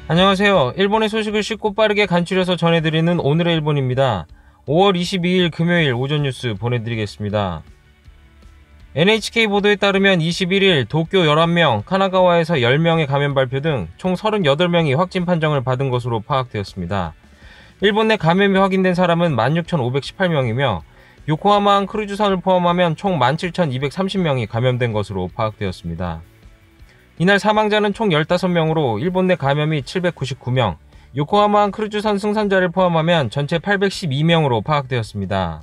안녕하세요. 일본의 소식을 쉽고 빠르게 간추려서 전해드리는 오늘의 일본입니다. 5월 22일 금요일 오전 뉴스 보내드리겠습니다. NHK 보도에 따르면 21일 도쿄 11명, 카나가와에서 10명의 감염 발표 등 총 38명이 확진 판정을 받은 것으로 파악되었습니다. 일본 내 감염이 확인된 사람은 16,518명이며 요코하마항 크루즈선을 포함하면 총 17,230명이 감염된 것으로 파악되었습니다. 이날 사망자는 총 15명으로 일본 내 감염이 799명, 요코하마항 크루즈선 승선자를 포함하면 전체 812명으로 파악되었습니다.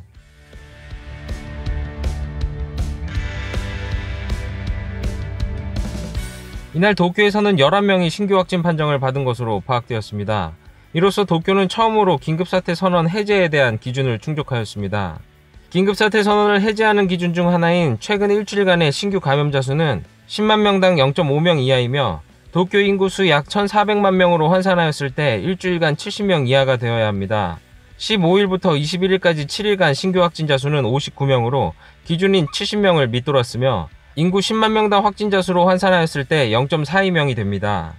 이날 도쿄에서는 11명이 신규 확진 판정을 받은 것으로 파악되었습니다. 이로써 도쿄는 처음으로 긴급사태 선언 해제에 대한 기준을 충족하였습니다. 긴급사태 선언을 해제하는 기준 중 하나인 최근 일주일간의 신규 감염자 수는 10만 명당 0.5명 이하이며 도쿄 인구수 약 1,400만 명으로 환산하였을 때 일주일간 70명 이하가 되어야 합니다. 15일부터 21일까지 7일간 신규 확진자 수는 59명으로 기준인 70명을 밑돌았으며 인구 10만 명당 확진자 수로 환산하였을 때 0.42명이 됩니다.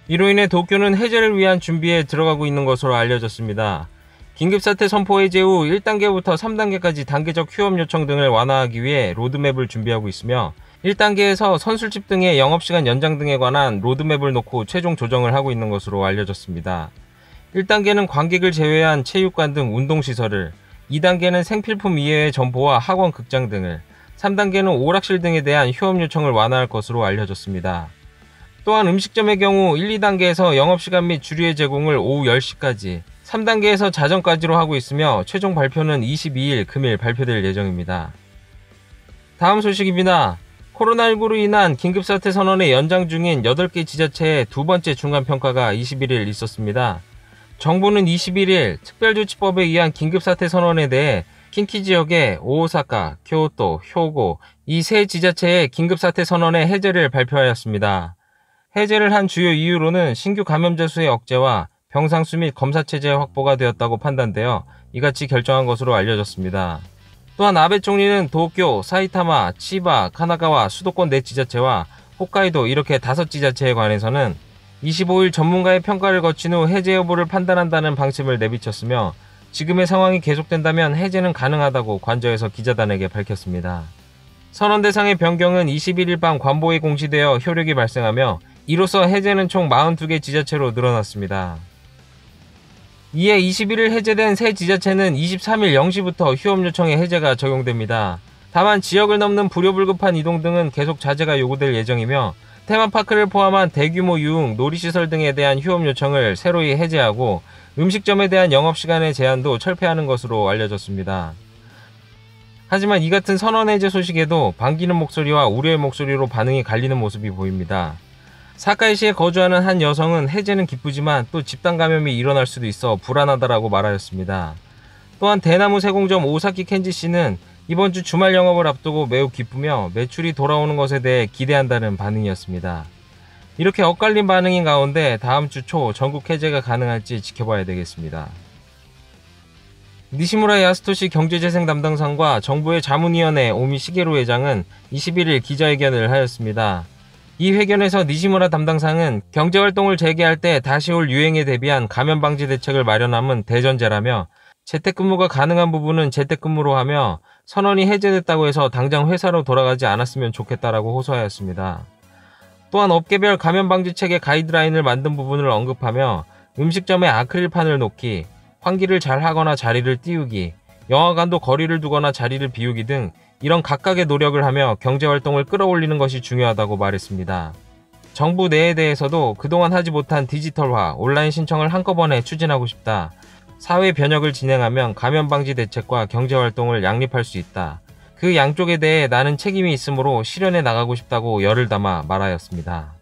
이로 인해 도쿄는 해제를 위한 준비에 들어가고 있는 것으로 알려졌습니다. 긴급사태 선포 해제 후 1단계부터 3단계까지 단계적 휴업 요청 등을 완화하기 위해 로드맵을 준비하고 있으며 1단계에서 선술집 등의 영업시간 연장 등에 관한 로드맵을 놓고 최종 조정을 하고 있는 것으로 알려졌습니다. 1단계는 관객을 제외한 체육관 등 운동시설을, 2단계는 생필품 이외의 점포와 학원 극장 등을, 3단계는 오락실 등에 대한 휴업 요청을 완화할 것으로 알려졌습니다. 또한 음식점의 경우 1, 2단계에서 영업시간 및 주류의 제공을 오후 10시까지, 3단계에서 자정까지로 하고 있으며 최종 발표는 22일 금일 발표될 예정입니다. 다음 소식입니다. 코로나19로 인한 긴급사태 선언의 연장 중인 8개 지자체의 두 번째 중간평가가 21일 있었습니다. 정부는 21일 특별조치법에 의한 긴급사태 선언에 대해 킨키 지역의 오사카, 교토, 효고 이 세 지자체의 긴급사태 선언의 해제를 발표하였습니다. 해제를 한 주요 이유로는 신규 감염자 수의 억제와 병상수 및 검사체제의 확보가 되었다고 판단되어 이같이 결정한 것으로 알려졌습니다. 또한 아베 총리는 도쿄, 사이타마, 치바, 카나가와 수도권 4지자체와 홋카이도 이렇게 5지자체에 관해서는 25일 전문가의 평가를 거친 후 해제 여부를 판단한다는 방침을 내비쳤으며 지금의 상황이 계속된다면 해제는 가능하다고 관저에서 기자단에게 밝혔습니다. 선언 대상의 변경은 21일 밤 관보에 공시되어 효력이 발생하며 이로써 해제는 총 42개 지자체로 늘어났습니다. 이에 21일 해제된 새 지자체는 23일 0시부터 휴업 요청의 해제가 적용됩니다. 다만 지역을 넘는 불효불급한 이동 등은 계속 자제가 요구될 예정이며 테마파크를 포함한 대규모 유흥, 놀이시설 등에 대한 휴업 요청을 새로이 해제하고 음식점에 대한 영업시간의 제한도 철폐하는 것으로 알려졌습니다. 하지만 이 같은 선언 해제 소식에도 반기는 목소리와 우려의 목소리로 반응이 갈리는 모습이 보입니다. 사카이시에 거주하는 한 여성은 해제는 기쁘지만 또 집단 감염이 일어날 수도 있어 불안하다라고 말하였습니다. 또한 대나무 세공점 오사키 켄지 씨는 이번 주 주말 영업을 앞두고 매우 기쁘며 매출이 돌아오는 것에 대해 기대한다는 반응이었습니다. 이렇게 엇갈린 반응인 가운데 다음 주 초 전국 해제가 가능할지 지켜봐야 되겠습니다. 니시무라 야스토시 경제재생 담당상과 정부의 자문위원회 오미 시게루 회장은 21일 기자회견을 하였습니다. 이 회견에서 니시무라 담당상은 경제활동을 재개할 때 다시 올 유행에 대비한 감염방지 대책을 마련함은 대전제라며 재택근무가 가능한 부분은 재택근무로 하며 선언이 해제됐다고 해서 당장 회사로 돌아가지 않았으면 좋겠다라고 호소하였습니다. 또한 업계별 감염방지책의 가이드라인을 만든 부분을 언급하며 음식점에 아크릴판을 놓기, 환기를 잘 하거나 자리를 띄우기, 영화관도 거리를 두거나 자리를 비우기 등 이런 각각의 노력을 하며 경제활동을 끌어올리는 것이 중요하다고 말했습니다. 정부 내에 대해서도 그동안 하지 못한 디지털화, 온라인 신청을 한꺼번에 추진하고 싶다. 사회 변혁을 진행하면 감염방지 대책과 경제활동을 양립할 수 있다. 그 양쪽에 대해 나는 책임이 있으므로 실현해 나가고 싶다고 열을 담아 말하였습니다.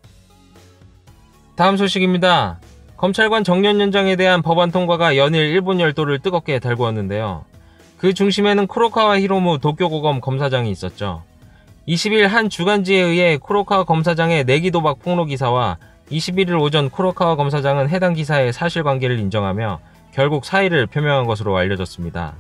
다음 소식입니다. 검찰관 정년 연장에 대한 법안 통과가 연일 일본 열도를 뜨겁게 달구었는데요. 그 중심에는 쿠로카와 히로무 도쿄고검 검사장이 있었죠. 20일 한 주간지에 의해 쿠로카와 검사장의 내기도박 폭로 기사와 21일 오전 쿠로카와 검사장은 해당 기사의 사실관계를 인정하며 결국 사의를 표명한 것으로 알려졌습니다.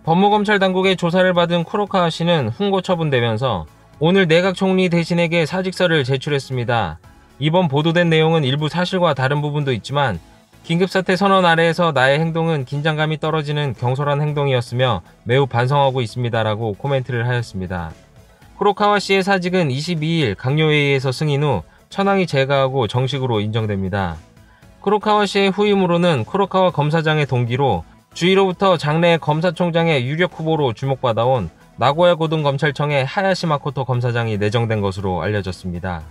법무검찰 당국의 조사를 받은 쿠로카와 씨는 훈고 처분되면서 오늘 내각 총리 대신에게 사직서를 제출했습니다. 이번 보도된 내용은 일부 사실과 다른 부분도 있지만 긴급사태 선언 아래에서 나의 행동은 긴장감이 떨어지는 경솔한 행동이었으며 매우 반성하고 있습니다라고 코멘트를 하였습니다. 쿠로카와 씨의 사직은 22일 강요회의에서 승인 후 천황이 제거하고 정식으로 인정됩니다. 쿠로카와 씨의 후임으로는 쿠로카와 검사장의 동기로 주위로부터 장래 검사총장의 유력 후보로 주목받아온 나고야 고등검찰청의 하야시 마코토 검사장이 내정된 것으로 알려졌습니다.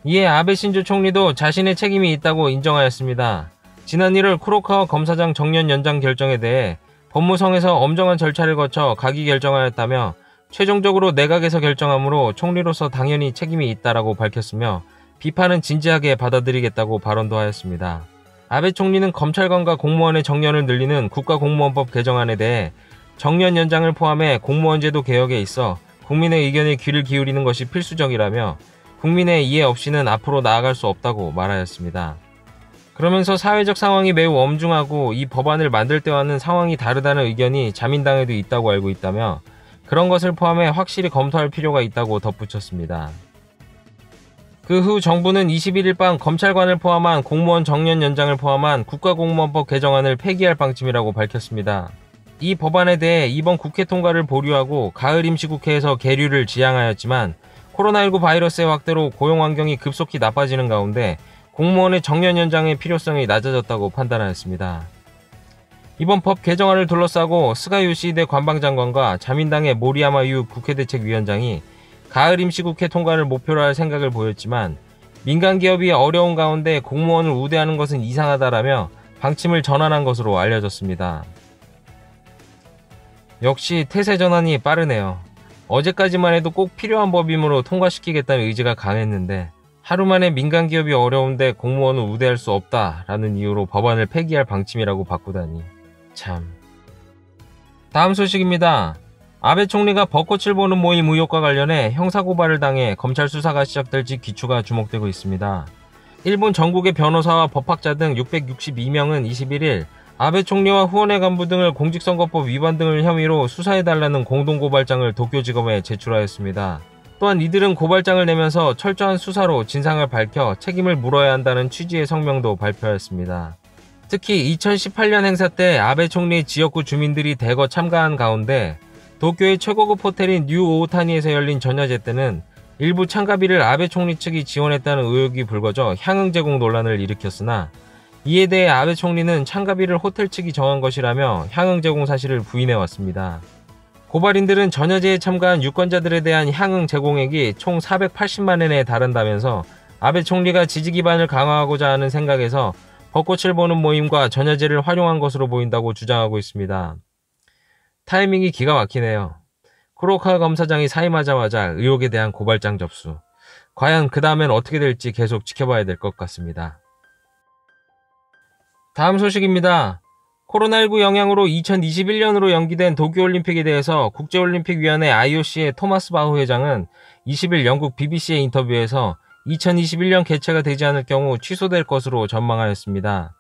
이에 아베 신조 총리도 자신의 책임이 있다고 인정하였습니다. 지난 1월 쿠로카와 검사장 정년 연장 결정에 대해 법무성에서 엄정한 절차를 거쳐 가기 결정하였다며 최종적으로 내각에서 결정하므로 총리로서 당연히 책임이 있다라고 밝혔으며 비판은 진지하게 받아들이겠다고 발언도 하였습니다. 아베 총리는 검찰관과 공무원의 정년을 늘리는 국가공무원법 개정안에 대해 정년 연장을 포함해 공무원제도 개혁에 있어 국민의 의견에 귀를 기울이는 것이 필수적이라며 국민의 이해 없이는 앞으로 나아갈 수 없다고 말하였습니다. 그러면서 사회적 상황이 매우 엄중하고 이 법안을 만들 때와는 상황이 다르다는 의견이 자민당에도 있다고 알고 있다며 그런 것을 포함해 확실히 검토할 필요가 있다고 덧붙였습니다. 그 후 정부는 21일 밤 검찰관을 포함한 공무원 정년 연장을 포함한 국가공무원법 개정안을 폐기할 방침이라고 밝혔습니다. 이 법안에 대해 이번 국회 통과를 보류하고 가을 임시국회에서 계류를 지향하였지만 코로나19 바이러스의 확대로 고용환경이 급속히 나빠지는 가운데 공무원의 정년 연장의 필요성이 낮아졌다고 판단하였습니다. 이번 법 개정안을 둘러싸고 스가 요시히데 관방장관과 자민당의 모리야마 유 국회대책위원장이 가을 임시국회 통과를 목표로 할 생각을 보였지만 민간기업이 어려운 가운데 공무원을 우대하는 것은 이상하다라며 방침을 전환한 것으로 알려졌습니다. 역시 태세 전환이 빠르네요. 어제까지만 해도 꼭 필요한 법이므로 통과시키겠다는 의지가 강했는데 하루 만에 민간기업이 어려운데 공무원을 우대할 수 없다라는 이유로 법안을 폐기할 방침이라고 바꾸다니 참. 다음 소식입니다. 아베 총리가 벚꽃을 보는 모임 의혹과 관련해 형사고발을 당해 검찰 수사가 시작될지 기추가 주목되고 있습니다. 일본 전국의 변호사와 법학자 등 662명은 21일 아베 총리와 후원회 간부 등을 공직선거법 위반 등을 혐의로 수사해달라는 공동고발장을 도쿄지검에 제출하였습니다. 또한 이들은 고발장을 내면서 철저한 수사로 진상을 밝혀 책임을 물어야 한다는 취지의 성명도 발표하였습니다. 특히 2018년 행사 때 아베 총리 지역구 주민들이 대거 참가한 가운데 도쿄의 최고급 호텔인 뉴 오타니에서 열린 전야제 때는 일부 참가비를 아베 총리 측이 지원했다는 의혹이 불거져 향응 제공 논란을 일으켰으나 이에 대해 아베 총리는 참가비를 호텔 측이 정한 것이라며 향응 제공 사실을 부인해왔습니다. 고발인들은 전야제에 참가한 유권자들에 대한 향응 제공액이 총 480만 엔에 달한다면서 아베 총리가 지지 기반을 강화하고자 하는 생각에서 벚꽃을 보는 모임과 전야제를 활용한 것으로 보인다고 주장하고 있습니다. 타이밍이 기가 막히네요. 쿠로카 검사장이 사임하자마자 의혹에 대한 고발장 접수. 과연 그 다음엔 어떻게 될지 계속 지켜봐야 될 것 같습니다. 다음 소식입니다. 코로나19 영향으로 2021년으로 연기된 도쿄올림픽에 대해서 국제올림픽위원회 IOC의 토마스 바흐 회장은 20일 영국 BBC의 인터뷰에서 2021년 개최가 되지 않을 경우 취소될 것으로 전망하였습니다.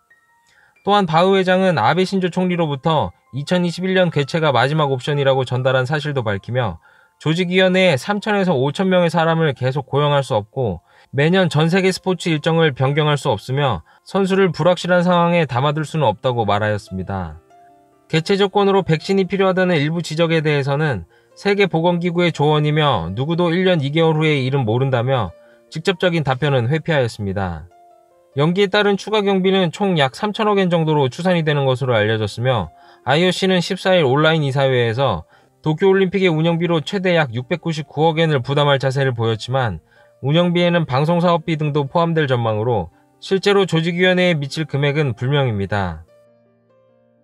또한 바흐 회장은 아베 신조 총리로부터 2021년 개최가 마지막 옵션이라고 전달한 사실도 밝히며 조직위원회에 3,000에서 5,000명의 사람을 계속 고용할 수 없고 매년 전 세계 스포츠 일정을 변경할 수 없으며 선수를 불확실한 상황에 담아둘 수는 없다고 말하였습니다. 개최 조건으로 백신이 필요하다는 일부 지적에 대해서는 세계보건기구의 조언이며 누구도 1년 2개월 후의 일은 모른다며 직접적인 답변은 회피하였습니다. 연기에 따른 추가 경비는 총 약 3천억 엔 정도로 추산이 되는 것으로 알려졌으며 IOC는 14일 온라인 이사회에서 도쿄올림픽의 운영비로 최대 약 699억 엔을 부담할 자세를 보였지만 운영비에는 방송사업비 등도 포함될 전망으로 실제로 조직위원회에 미칠 금액은 불명입니다.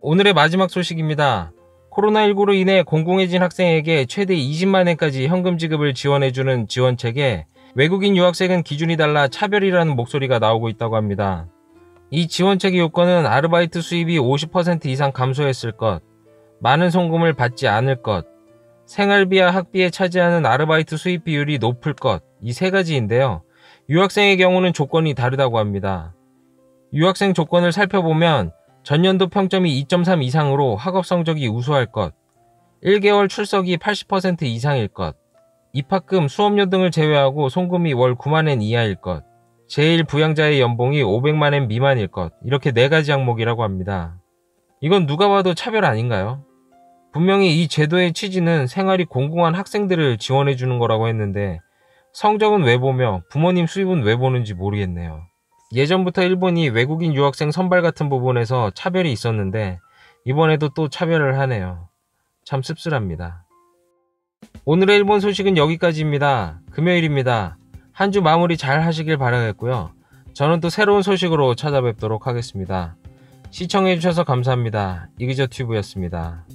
오늘의 마지막 소식입니다. 코로나19로 인해 공공해진 학생에게 최대 20만 엔까지 현금 지급을 지원해주는 지원책에 외국인 유학생은 기준이 달라 차별이라는 목소리가 나오고 있다고 합니다. 이 지원책의 요건은 아르바이트 수입이 50% 이상 감소했을 것, 많은 송금을 받지 않을 것, 생활비와 학비에 차지하는 아르바이트 수입 비율이 높을 것, 이 세 가지인데요. 유학생의 경우는 조건이 다르다고 합니다. 유학생 조건을 살펴보면 전년도 평점이 2.3 이상으로 학업 성적이 우수할 것, 1개월 출석이 80% 이상일 것, 입학금, 수업료 등을 제외하고 송금이 월 9만엔 이하일 것, 제1부양자의 연봉이 500만엔 미만일 것, 이렇게 4가지 항목이라고 합니다. 이건 누가 봐도 차별 아닌가요? 분명히 이 제도의 취지는 생활이 공공한 학생들을 지원해주는 거라고 했는데 성적은 왜 보며 부모님 수입은 왜 보는지 모르겠네요. 예전부터 일본이 외국인 유학생 선발 같은 부분에서 차별이 있었는데 이번에도 또 차별을 하네요. 참 씁쓸합니다. 오늘의 일본 소식은 여기까지입니다. 금요일입니다. 한 주 마무리 잘 하시길 바라겠고요. 저는 또 새로운 소식으로 찾아뵙도록 하겠습니다. 시청해주셔서 감사합니다. 이그저튜브였습니다.